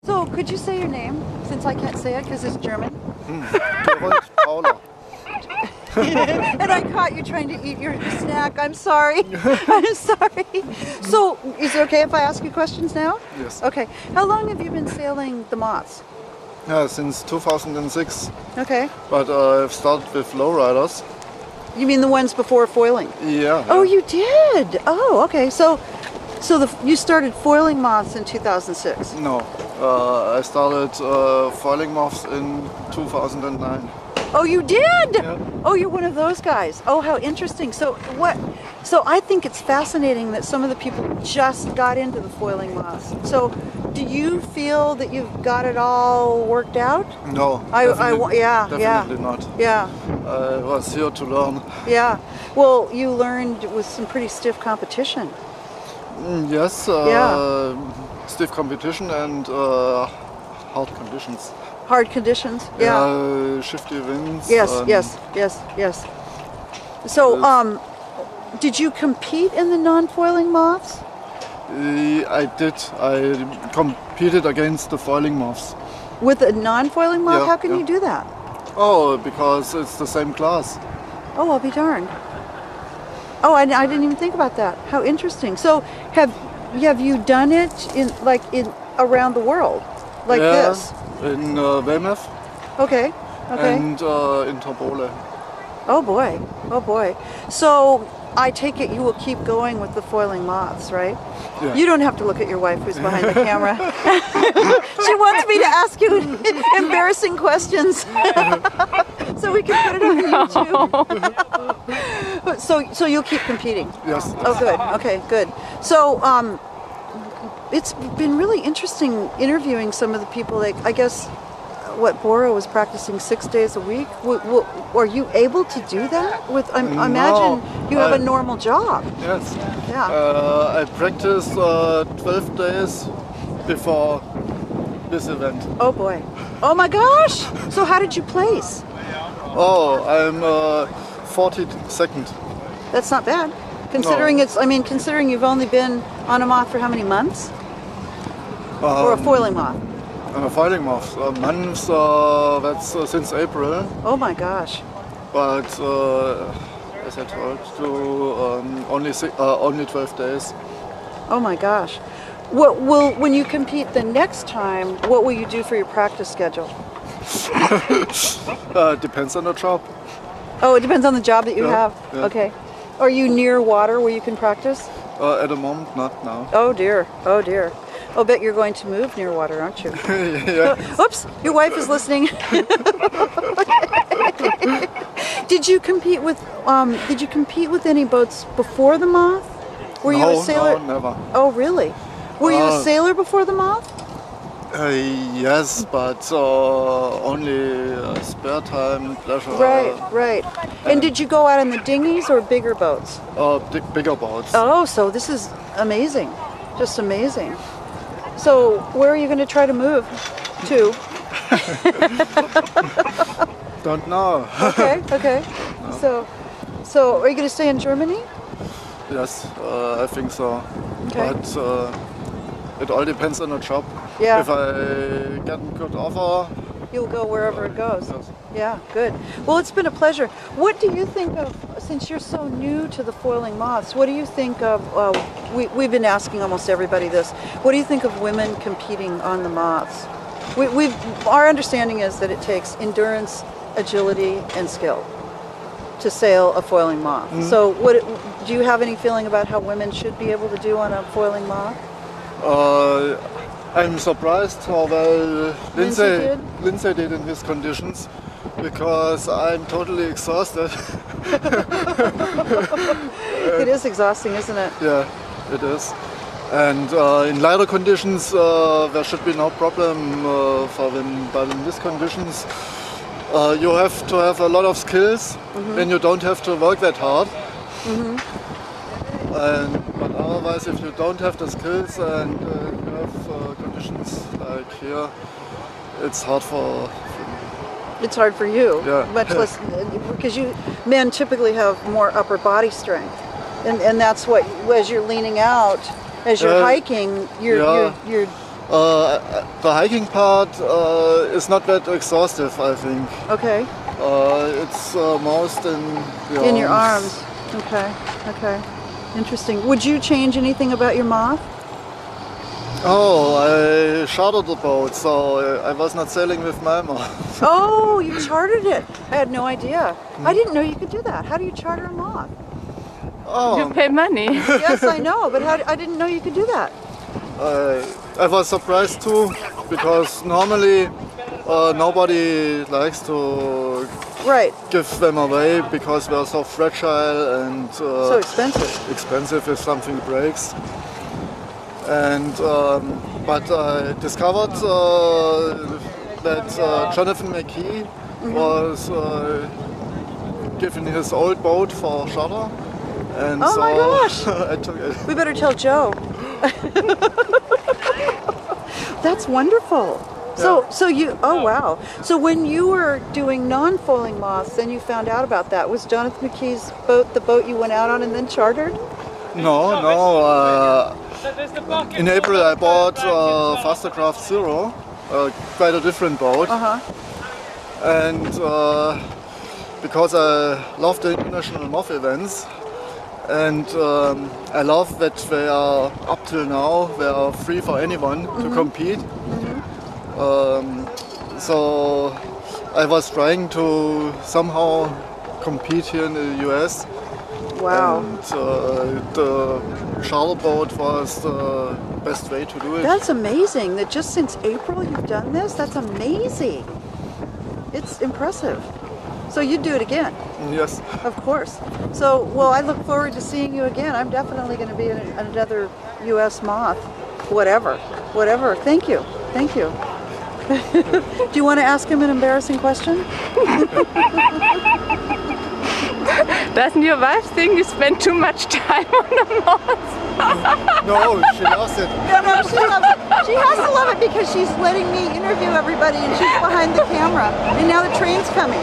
So, could you say your name, since I can't say it because it's German? Gerold Pauler. And I caught you trying to eat your snack. I'm sorry. I'm sorry. So, is it okay if I ask you questions now? Yes. Okay. How long have you been sailing the moths? Yeah, since 2006. Okay. But I've started with lowriders. You mean the ones before foiling? Yeah. Oh, you did? Oh, okay. So you started foiling moths in 2006? No. I started foiling moths in 2009. Oh, you did? Yeah. Oh, you're one of those guys. Oh, how interesting. So I think it's fascinating that some of the people just got into the foiling moths. So do you feel that you've got it all worked out? No. Definitely not. Yeah. I was here to learn. Yeah. Well, you learned with some pretty stiff competition. Yes. Stiff competition and hard conditions. Hard conditions. Yeah. Shifty winds. Yes. So, did you compete in the non-foiling moths? I did. I competed against the foiling moths. With a non-foiling moth? Yeah, How can yeah. you do that? Oh, because it's the same class. Oh, I'll be darned. Oh, I didn't even think about that. How interesting. So, have you done it in around the world, like this? In Weymouth Okay. and in Torbole. Oh boy. So I take it you will keep going with the foiling moths, right? Yeah. You don't have to look at your wife who's behind the camera. She wants me to ask you embarrassing questions. So we can put it on YouTube. So you'll keep competing? Yes. Oh, good. Okay, good. So it's been really interesting interviewing some of the people. Like, I guess Bora was practicing 6 days a week. Are you able to do that? I imagine you have a normal job. Yes. Yeah. I practiced 12 days before this event. Oh boy. Oh my gosh. So how did you place? Oh, I'm 42nd. That's not bad. Considering considering you've only been on a moth for how many months? Or a foiling moth? Foiling moths. Months, that's since April. Oh my gosh. But as I told you, only 12 days. Oh my gosh. When you compete the next time, what will you do for your practice schedule? Depends on the job. Oh, it depends on the job that you have? Yeah. Okay. Are you near water where you can practice? At the moment, not now. Oh dear. I'll bet you're going to move near water, aren't you? Yeah. Oops, your wife is listening. Did you compete with any boats before the moth? Were you a sailor? No, never. Oh, really? Were you a sailor before the moth? Yes, but only spare time, pleasure. Right. And did you go out in the dinghies or bigger boats? Bigger boats. Oh, so this is amazing. Just amazing. So where are you going to try to move to? Don't know. Okay. No. So are you going to stay in Germany? Yes, I think so. Okay. But it all depends on the job. Yeah. If I get a good offer, You'll go wherever it goes. yes. Yeah, good. Well, it's been a pleasure. What do you think of, since you're so new to the foiling moths, what do you think of, we've been asking almost everybody this, what do you think of women competing on the moths? Our understanding is that it takes endurance, agility, and skill to sail a foiling moth. Mm-hmm. So do you have any feeling about how women should be able to do on a foiling moth? I'm surprised how well Lindsay did in his conditions, because I'm totally exhausted. It is exhausting, isn't it? Yeah, it is. And in lighter conditions, there should be no problem for them. But in these conditions, you have to have a lot of skills, and you don't have to work that hard. But otherwise, if you don't have the skills and you have conditions like here, it's hard for. It's hard for you, Yeah. much less because men typically have more upper body strength, and that's what, as you're leaning out, as you're hiking, you're The hiking part is not that exhaustive, I think. Okay. It's most in the In your arms. Okay. Okay. Interesting. Would you change anything about your moth? Oh, I chartered the boat, so I was not sailing with my moth. Oh, you chartered it. I had no idea. I didn't know you could do that. How do you charter a moth? You pay money. Yes, I know, but I didn't know you could do that. I was surprised too, because normally nobody likes to Right. give them away because they're so fragile and So expensive. expensive if something breaks. And but I discovered that Jonathan McKee was given his old boat for charter, and Oh so my gosh. I took it. We better tell Joe. That's wonderful. So you, oh wow. So when you were doing non-foiling moths, then you found out about that. Was Jonathan McKee's boat the boat you went out on and then chartered? No. In April I bought Fastercraft Zero, quite a different boat. And because I love the international moth events, and I love that they are, up till now, they are free for anyone to compete. So I was trying to somehow compete here in the US. Wow. And the charter boat was the best way to do it. That's amazing that just since April you've done this. That's amazing. It's impressive. So you'd do it again? Yes. Of course. So, well, I look forward to seeing you again. I'm definitely going to be in another U.S. moth. Whatever. Thank you. Thank you. Do you want to ask him an embarrassing question? Doesn't your wife think you spend too much time on the moths? No, she loves it. No, she loves it. She has to love it because she's letting me interview everybody and she's behind the camera. And now the train's coming.